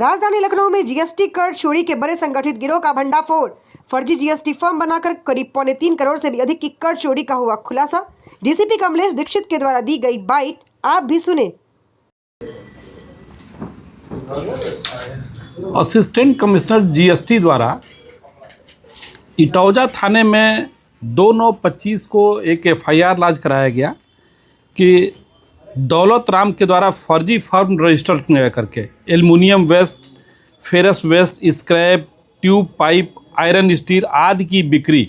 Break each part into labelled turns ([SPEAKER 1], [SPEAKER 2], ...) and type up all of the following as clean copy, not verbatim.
[SPEAKER 1] राजधानी लखनऊ में जीएसटी कर चोरी के बड़े संगठित गिरोह का भंडाफोड़। फर्जी जीएसटी फॉर्म बनाकर करीब 3.25 करोड़ से भी अधिक की कर चोरी का हुआ खुलासा। डीसीपी कमलेश दीक्षित के द्वारा दी गई बाइट, आप भी सुने।
[SPEAKER 2] असिस्टेंट कमिश्नर जीएसटी द्वारा इटौजा थाने में 2/9/25 को एक एफआईआर लॉन्च कराया गया कि दौलत राम के द्वारा फर्जी फर्म रजिस्टर करके aluminium waste, ferrous waste, scrap, tube, pipe, iron steel आदि की बिक्री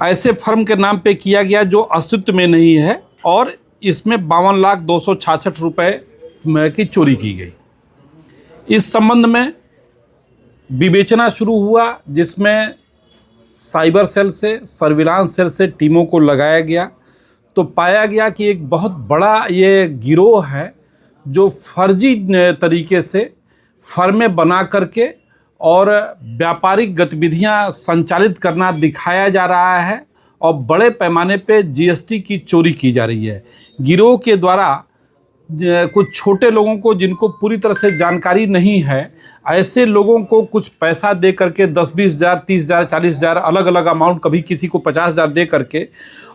[SPEAKER 2] ऐसे फर्म के नाम पे किया गया जो अस्तित्व में नहीं है और इसमें 52,266 रुपये की चोरी की गई। इस संबंध में विवेचना शुरू हुआ, जिसमें साइबर सेल से, सर्विलांस सेल से टीमों को लगाया गया तो पाया गया कि एक बहुत बड़ा ये गिरोह है जो फर्जी तरीके से फर्में बना करके और व्यापारिक गतिविधियां संचालित करना दिखाया जा रहा है और बड़े पैमाने पे जीएसटी की चोरी की जा रही है। गिरोह के द्वारा कुछ छोटे लोगों को, जिनको पूरी तरह से जानकारी नहीं है, ऐसे लोगों को कुछ पैसा दे करके 10-20 हज़ार, 30 हज़ार, 40 हज़ार, अलग अलग अमाउंट, कभी किसी को 50 हज़ार दे करके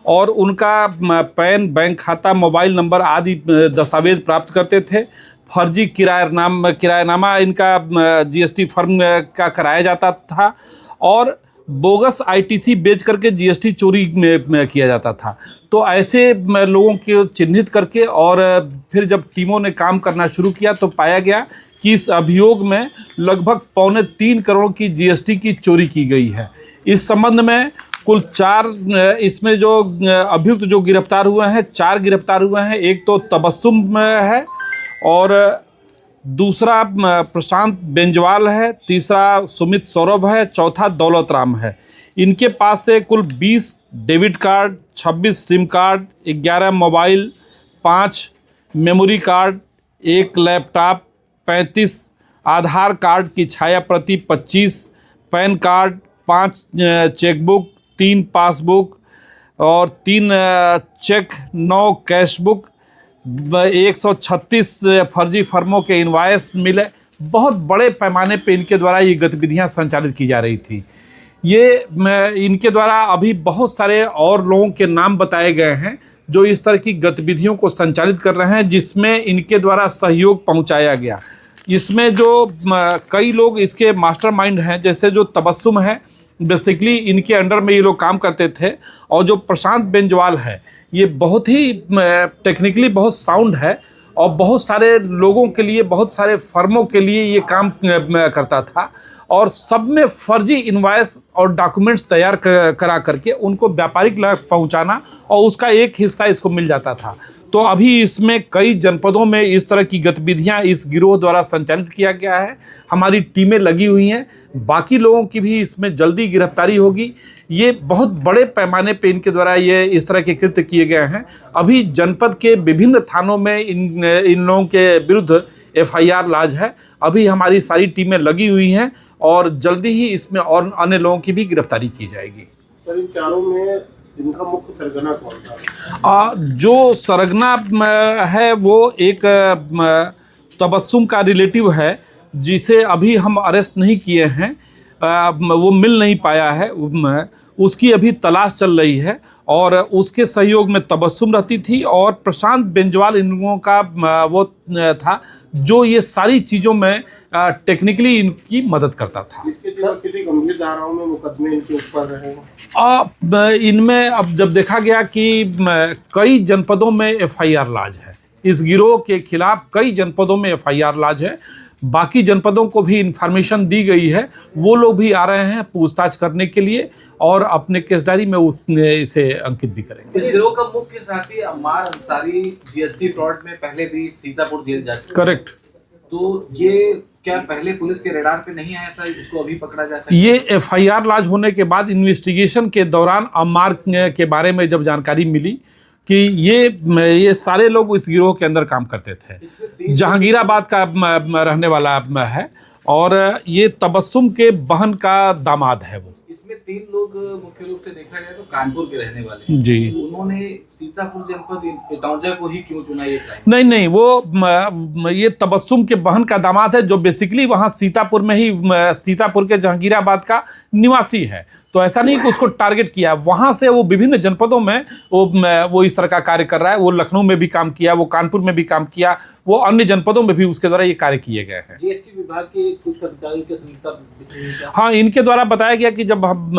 [SPEAKER 2] और उनका पैन, बैंक खाता, मोबाइल नंबर आदि दस्तावेज प्राप्त करते थे। फर्जी किरायानामा इनका जीएसटी फर्म का कराया जाता था और बोगस आईटीसी बेच करके जीएसटी चोरी में किया जाता था। तो ऐसे लोगों को चिन्हित करके और फिर जब टीमों ने काम करना शुरू किया तो पाया गया कि इस अभियोग में लगभग 3.25 करोड़ की जीएसटी की चोरी की गई है। इस संबंध में कुल 4 इसमें जो अभियुक्त जो गिरफ्तार हुए हैं, 4 गिरफ्तार हुए हैं। एक तो तबस्सुम है और दूसरा प्रशांत बेंजवाल है, तीसरा सुमित सौरभ है, चौथा दौलत राम है। इनके पास से कुल 20 debit card, 26 SIM card, 11 mobile, 5 memory card, 1 laptop, 35 आधार कार्ड की छाया प्रति, 25 पैन कार्ड, 5 चेकबुक, 3 पासबुक और 3 चेक, 9 कैशबुक, 136 फर्जी फर्मों के इनवॉइस मिले। बहुत बड़े पैमाने पे इनके द्वारा ये गतिविधियां संचालित की जा रही थी। ये इनके द्वारा अभी बहुत सारे और लोगों के नाम बताए गए हैं जो इस तरह की गतिविधियों को संचालित कर रहे हैं, जिसमें इनके द्वारा सहयोग पहुंचाया गया। इसमें जो कई लोग इसके मास्टरमाइंड हैं, जैसे जो तबस्सुम है, बेसिकली इनके अंडर में ये लोग काम करते थे। और जो प्रशांत बेंजवाल है, ये बहुत ही टेक्निकली बहुत साउंड है और बहुत सारे लोगों के लिए, बहुत सारे फर्मों के लिए ये काम करता था और सब में फर्जी इनवॉइस और डॉक्यूमेंट्स तैयार करा करके उनको व्यापारिक लाभ पहुंचाना और उसका एक हिस्सा इसको मिल जाता था। तो अभी इसमें कई जनपदों में इस तरह की गतिविधियां इस गिरोह द्वारा संचालित किया गया है। हमारी टीमें लगी हुई हैं, बाकी लोगों की भी इसमें जल्दी गिरफ्तारी होगी। ये बहुत बड़े पैमाने पे इनके द्वारा ये इस तरह के कृत्य किए गए हैं। अभी जनपद के विभिन्न थानों में इन लोगों के विरुद्ध एफआईआर लॉन्च है। अभी हमारी सारी टीमें लगी हुई हैं और जल्दी ही इसमें और अन्य लोगों की भी गिरफ्तारी की जाएगी।
[SPEAKER 3] सर, इन चारों में इनका मुख्य सरगना कौन था?
[SPEAKER 2] जो सरगना है वो एक तबस्सुम का रिलेटिव है, जिसे अभी हम अरेस्ट नहीं किए हैं। वो मिल नहीं पाया है, उसकी अभी तलाश चल रही है और उसके सहयोग में तबस्सुम रहती थी और प्रशांत बेंजवाल इन लोगों का वो था जो ये सारी चीज़ों में टेक्निकली इनकी मदद करता था।
[SPEAKER 3] इसके सिवा किसी गंभीर धाराओं में मुकदमे इनके ऊपर रहे?
[SPEAKER 2] इनमें अब जब देखा गया कि कई जनपदों में एफआईआर लॉन्च है, इस गिरोह के खिलाफ कई जनपदों में एफआईआर लॉन्च है। बाकी जनपदों को भी इन्फॉर्मेशन दी गई है, वो लोग भी आ रहे हैं पूछताछ करने के लिए और अपने केस डायरी में इसे अंकित भी करेंगे।
[SPEAKER 4] इस गिरोह का मुख्य साथी अम्मार अंसारी जीएसटी फ्रॉड में पहले भी सीतापुर जेल जा चुका है।
[SPEAKER 2] करेक्ट।
[SPEAKER 4] तो ये क्या पहले पुलिस के रडार पे नहीं आया था, इसको अभी पकड़ा जाता है?
[SPEAKER 2] ये एफआईआर लॉन्च होने के बाद इन्वेस्टिगेशन के दौरान अम्मार के बारे में जब जानकारी मिली कि ये सारे लोग इस गिरोह के अंदर काम करते थे, जहांगीराबाद का रहने वाला है और ये तबस्सुम के बहन का दामाद है वो।
[SPEAKER 4] इसमें 3 लोग मुख्य रूप से देखा जाए तो कानपुर के रहने वाले हैं।
[SPEAKER 2] जी।
[SPEAKER 4] उन्होंने सीतापुर जनपद इटौंजा को ही क्यों चुना ये क्राइम?
[SPEAKER 2] नहीं, वो ये तबस्सुम के बहन का दामाद है जो बेसिकली वहाँ सीतापुर में ही सीतापुर के जहांगीराबाद का निवासी है। तो ऐसा नहीं कि उसको टारगेट किया, वहाँ से वो विभिन्न जनपदों में वो इस तरह का कार्य कर रहा है। वो लखनऊ में भी काम किया, वो कानपुर में भी काम किया, वो अन्य जनपदों में भी उसके द्वारा ये कार्य किए गए हैं।
[SPEAKER 4] जीएसटी विभाग के कुछ कर्मचारियों की संलिप्तता?
[SPEAKER 2] हाँ, इनके द्वारा बताया गया कि जब हम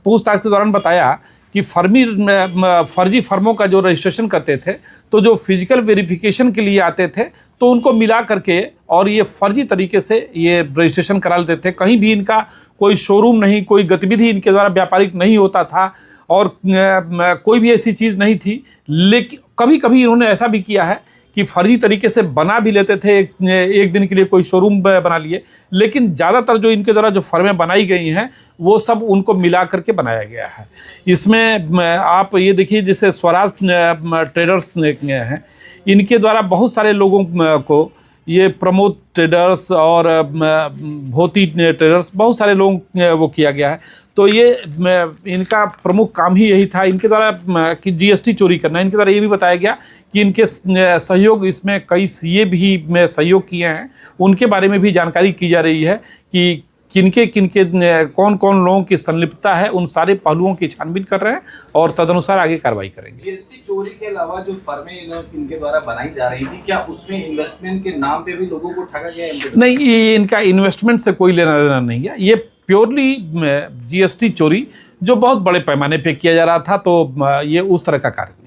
[SPEAKER 2] पूछताछ के दौरान बताया कि फर्जी फर्मों का जो रजिस्ट्रेशन करते थे, तो जो फिजिकल वेरिफिकेशन के लिए आते थे तो उनको मिला करके और ये फर्जी तरीके से ये रजिस्ट्रेशन करा लेते थे। कहीं भी इनका कोई शोरूम नहीं, कोई गतिविधि इनके द्वारा व्यापारिक नहीं होता था और कोई भी ऐसी चीज़ नहीं थी। लेकिन कभी कभी इन्होंने ऐसा भी किया है कि फर्जी तरीके से बना भी लेते थे, एक दिन के लिए कोई शोरूम बना लिए, लेकिन ज़्यादातर जो इनके द्वारा जो फर्में बनाई गई हैं वो सब उनको मिला करके बनाया गया है। इसमें आप ये देखिए, जैसे स्वराज ट्रेडर्स हैं, इनके द्वारा बहुत सारे लोगों को, ये प्रमोद ट्रेडर्स और भोती ट्रेडर्स, बहुत सारे लोग वो किया गया है। तो ये इनका प्रमुख काम ही यही था, इनके द्वारा कि जीएसटी चोरी करना। इनके द्वारा ये भी बताया गया कि इनके सहयोग, इसमें कई सीए भी सहयोग किए हैं, उनके बारे में भी जानकारी की जा रही है कि किनके कौन कौन लोगों की संलिप्तता है। उन सारे पहलुओं की छानबीन कर रहे हैं और तदनुसार आगे कार्रवाई करेंगे।
[SPEAKER 4] जीएसटी चोरी के अलावा जो फर्में इनके द्वारा बनाई जा रही थी, क्या उसमें इन्वेस्टमेंट के नाम पे भी लोगों को ठगा गया?
[SPEAKER 2] नहीं, ये इनका इन्वेस्टमेंट से कोई लेना देना नहीं है। ये प्योरली जीएसटी चोरी जो बहुत बड़े पैमाने पे किया जा रहा था, तो ये उस तरह का कार्य